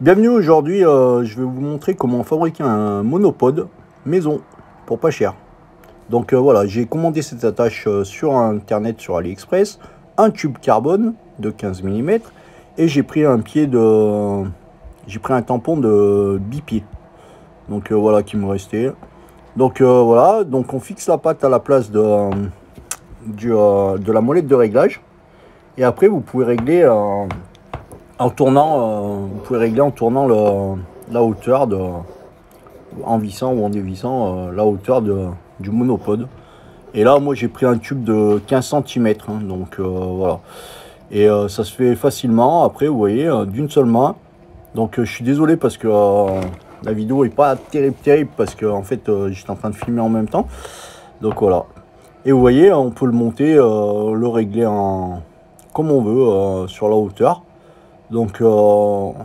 Bienvenue aujourd'hui, je vais vous montrer comment fabriquer un monopode maison pour pas cher. Donc voilà, j'ai commandé cette attache sur internet sur AliExpress, un tube carbone de 15 mm et j'ai pris un tampon de bipied. Donc voilà qui me restait. Donc voilà, donc on fixe la patte à la place de la molette de réglage et après vous pouvez régler en tournant, la hauteur en vissant ou en dévissant la hauteur du monopode. Et là, moi, j'ai pris un tube de 15 cm, hein, donc voilà. Et ça se fait facilement. Après, vous voyez, d'une seule main. Donc, je suis désolé parce que la vidéo est pas terrible parce que en fait, j'étais en train de filmer en même temps. Donc voilà. Et vous voyez, on peut le monter, le régler comme on veut sur la hauteur. Donc on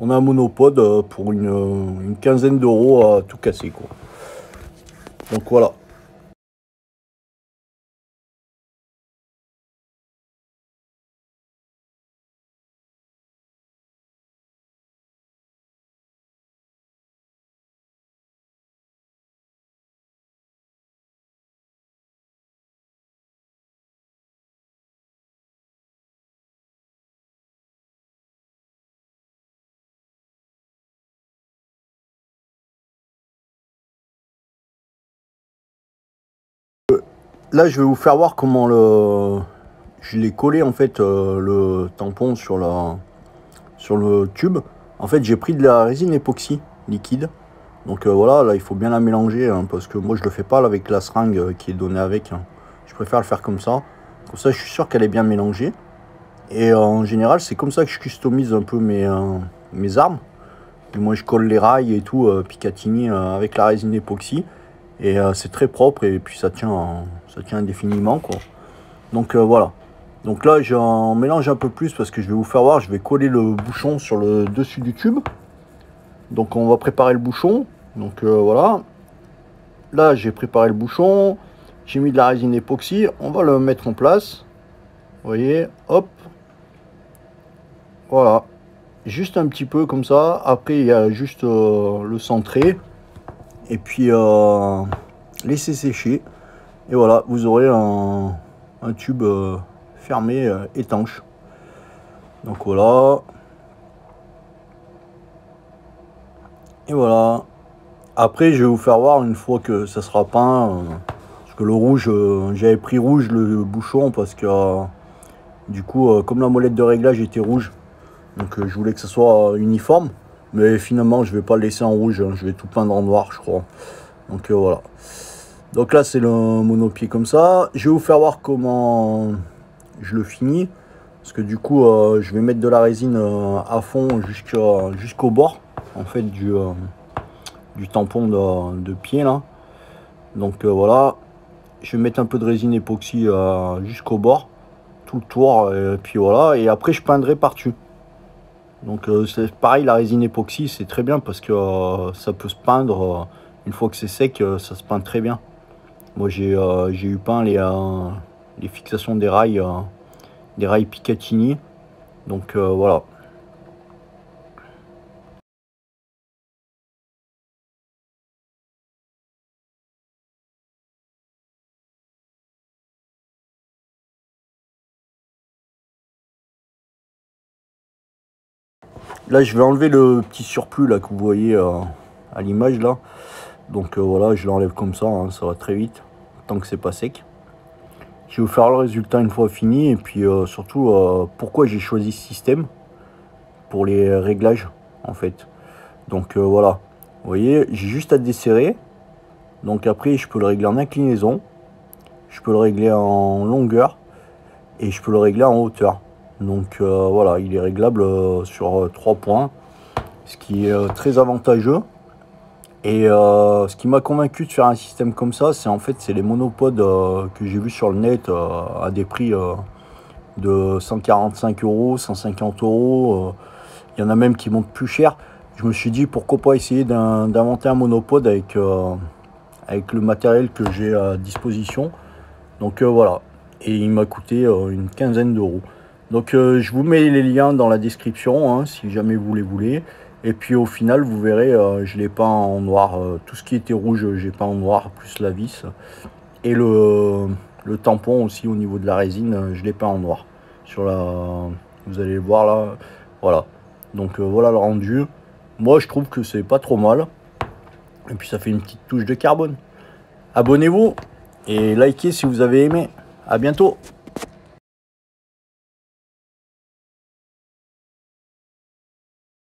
a un monopode pour une quinzaine d'euros à tout casser quoi. Donc voilà. Là je vais vous faire voir comment je l'ai collé en fait le tampon sur le tube. En fait j'ai pris de la résine époxy liquide. Donc voilà, là il faut bien la mélanger hein, parce que moi je le fais pas là, avec la seringue qui est donnée avec. Hein. Je préfère le faire comme ça. Comme ça je suis sûr qu'elle est bien mélangée. Et en général c'est comme ça que je customise un peu mes armes. Et moi je colle les rails et tout Picatinny avec la résine époxy et c'est très propre et puis ça tient indéfiniment quoi. Donc voilà. Donc là j'en mélange un peu plus parce que je vais vous faire voir, je vais coller le bouchon sur le dessus du tube. Donc on va préparer le bouchon. Donc voilà. Là j'ai préparé le bouchon, j'ai mis de la résine époxy, on va le mettre en place. Vous voyez, hop. Voilà. Juste un petit peu comme ça. Après il y a juste le centrer. Et puis laisser sécher. Et voilà, vous aurez un tube fermé, étanche. Donc voilà. Et voilà. Après, je vais vous faire voir une fois que ça sera peint. Parce que le rouge, j'avais pris rouge le bouchon parce que du coup, comme la molette de réglage était rouge, donc je voulais que ça soit uniforme. Mais finalement, je vais pas le laisser en rouge. Hein, je vais tout peindre en noir, je crois. Donc voilà. Donc là, c'est le monopied comme ça. Je vais vous faire voir comment je le finis. Parce que du coup, je vais mettre de la résine à fond jusqu'au bord, en fait, du tampon de pied, là. Donc voilà. Je vais mettre un peu de résine époxy jusqu'au bord, tout le tour. Et puis voilà. Et après, je peindrai par-dessus. Donc c'est pareil, la résine époxy, c'est très bien parce que ça peut se peindre. Une fois que c'est sec, ça se peint très bien. Moi j'ai eu peint les fixations des rails Picatinny. Donc voilà. Là je vais enlever le petit surplus là que vous voyez à l'image là. Donc voilà, je l'enlève comme ça, hein, ça va très vite, tant que c'est pas sec. Je vais vous faire le résultat une fois fini et puis surtout pourquoi j'ai choisi ce système pour les réglages en fait. Donc voilà, vous voyez, j'ai juste à desserrer. Donc après je peux le régler en inclinaison, je peux le régler en longueur et je peux le régler en hauteur. Donc voilà, il est réglable sur 3 points, ce qui est très avantageux. Et ce qui m'a convaincu de faire un système comme ça, c'est en fait c'est les monopodes que j'ai vu sur le net à des prix de 145 euros, 150 euros. Il y en a même qui montent plus cher. Je me suis dit pourquoi pas essayer d'inventer un monopode avec le matériel que j'ai à disposition. Donc voilà. Et il m'a coûté une quinzaine d'euros. Donc je vous mets les liens dans la description, hein, si jamais vous les voulez. Et puis au final, vous verrez, je l'ai peint en noir. Tout ce qui était rouge, j'ai peint en noir, plus la vis. Et le tampon aussi au niveau de la résine, je l'ai peint en noir. Sur la, vous allez le voir là, voilà. Donc voilà le rendu. Moi je trouve que c'est pas trop mal. Et puis ça fait une petite touche de carbone. Abonnez-vous et likez si vous avez aimé. À bientôt.